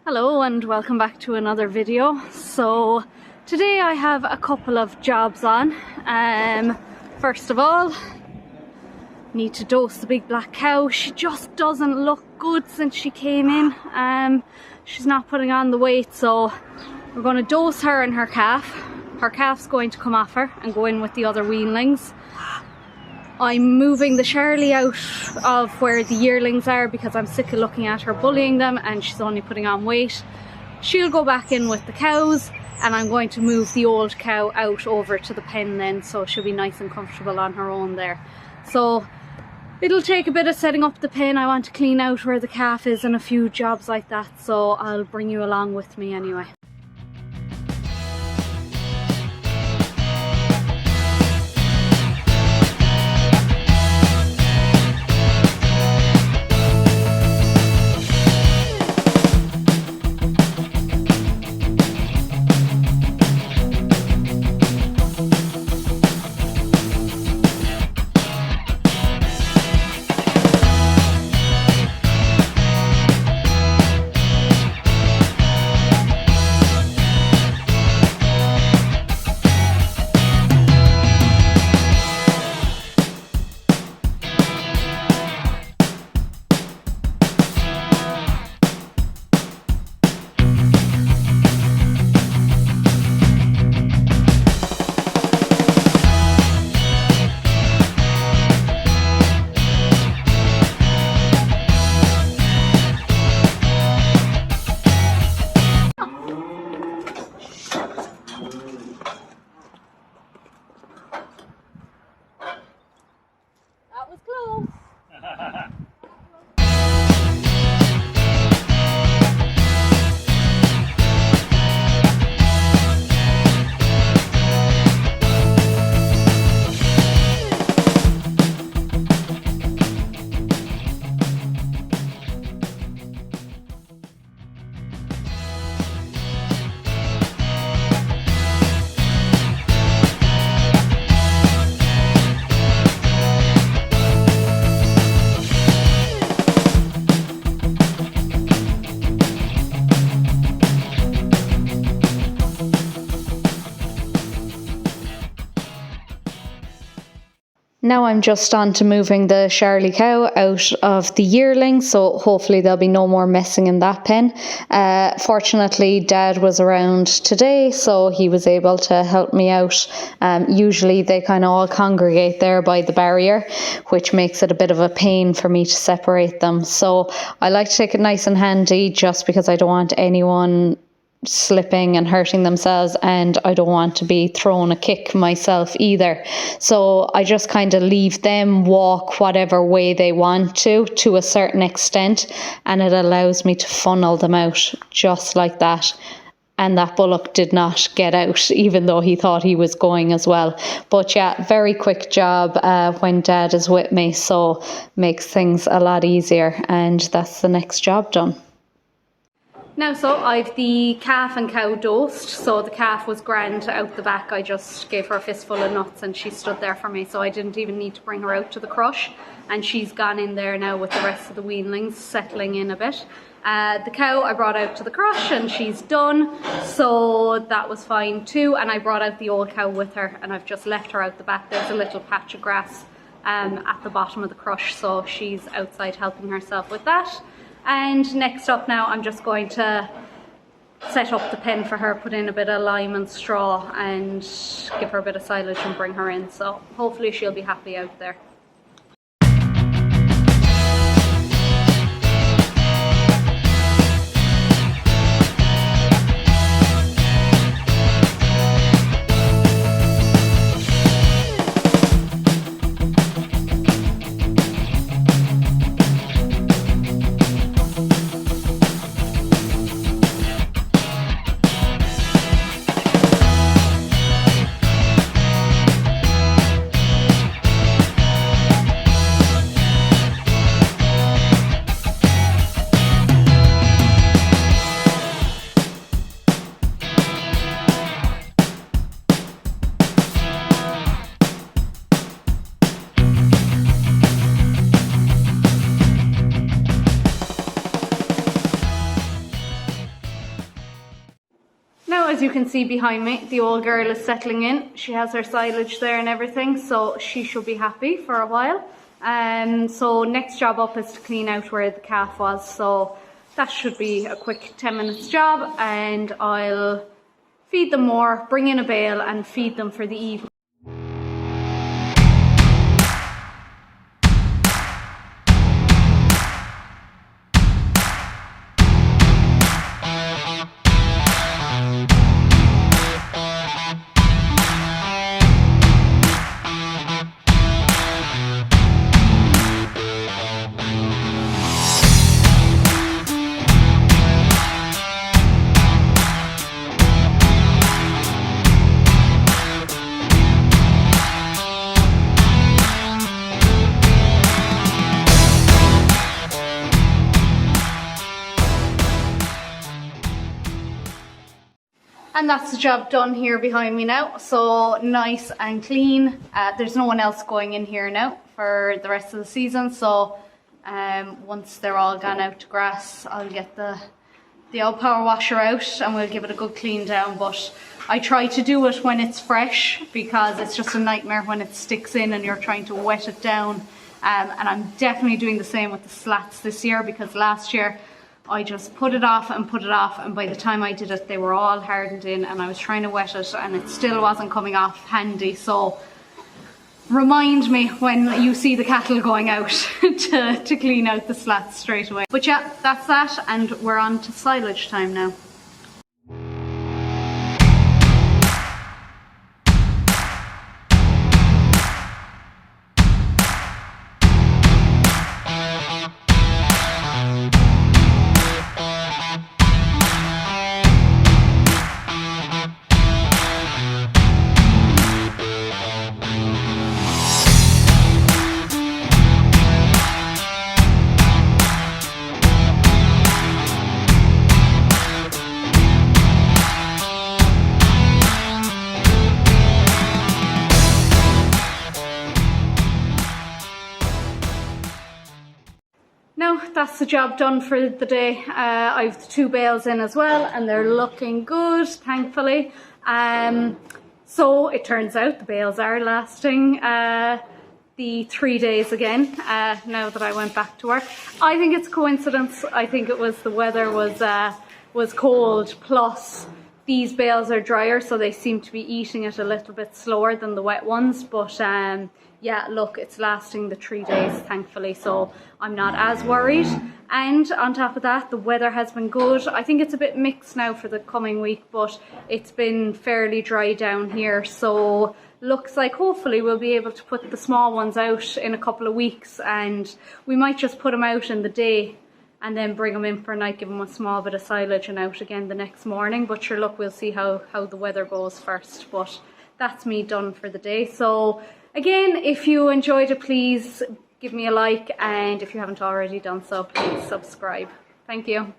Hello and welcome back to another video. So today I have a couple of jobs on. First of all, need to dose the big black cow. She just doesn't look good since she came in. She's not putting on the weight, so we're going to dose her and her calf. Her calf's going to come off her and go in with the other weanlings. I'm moving the Charlie out of where the yearlings are because I'm sick of looking at her bullying them and she's only putting on weight. She'll go back in with the cows and I'm going to move the old cow out over to the pen then, so she'll be nice and comfortable on her own there. So it'll take a bit of setting up the pen. I want to clean out where the calf is and a few jobs like that, so I'll bring you along with me anyway. That was close. Now I'm just on to moving the Charlie cow out of the yearling, so hopefully there'll be no more messing in that pen. Fortunately, Dad was around today, so he was able to help me out. Usually they kind of all congregate there by the barrier, which makes it a bit of a pain for me to separate them. So I like to take it nice and handy just because I don't want anyone slipping and hurting themselves, and I don't want to be thrown a kick myself either. So I just kind of leave them walk whatever way they want to a certain extent, and it allows me to funnel them out just like that. And that bullock did not get out, even though he thought he was going as well. But yeah, very quick job when Dad is with me, so makes things a lot easier, and that's the next job done. Now, so I've the calf and cow dosed. So the calf was grand out the back. I just gave her a fistful of nuts and she stood there for me, so I didn't even need to bring her out to the crush. And she's gone in there now with the rest of the weanlings, settling in a bit. The cow I brought out to the crush and she's done, so that was fine too. And I brought out the old cow with her and I've just left her out the back. There's a little patch of grass at the bottom of the crush, so she's outside helping herself with that. And next up now, I'm just going to set up the pen for her, put in a bit of lime and straw and give her a bit of silage and bring her in. So hopefully she'll be happy out there. as you can see behind me, the old girl is settling in. She has her silage there and everything, so she should be happy for a while. So next job up is to clean out where the calf was, so that should be a quick 10 minutes job, and I'll feed them more, bring in a bale and feed them for the evening. And that's the job done here behind me now, so nice and clean. There's no one else going in here now for the rest of the season, so once they're all gone out to grass, I'll get the old power washer out and we'll give it a good clean down. But I try to do it when it's fresh, because it's just a nightmare when it sticks in and you're trying to wet it down. And I'm definitely doing the same with the slats this year, because last year I just put it off, and by the time I did it they were all hardened in, and I was trying to wet it and it still wasn't coming off handy. So remind me when you see the cattle going out to clean out the slats straight away. But yeah, that's that, and we're on to silage time now. Now that's the job done for the day. I've the 2 bales in as well, and they're looking good, thankfully. So it turns out the bales are lasting the 3 days again, now that I went back to work. I think it's coincidence. I think it was the weather was cold, plus these bales are drier, so they seem to be eating it a little bit slower than the wet ones. But yeah, look, it's lasting the 3 days, thankfully, so I'm not as worried. And on top of that, the weather has been good. I think it's a bit mixed now for the coming week, but it's been fairly dry down here, so looks like hopefully we'll be able to put the small ones out in a couple of weeks, and we might just put them out in the day and then bring them in for a night, give them a small bit of silage and out again the next morning. But sure, look, we'll see how the weather goes first. But that's me done for the day. So again, if you enjoyed it, please give me a like, and if you haven't already done so, please subscribe. Thank you.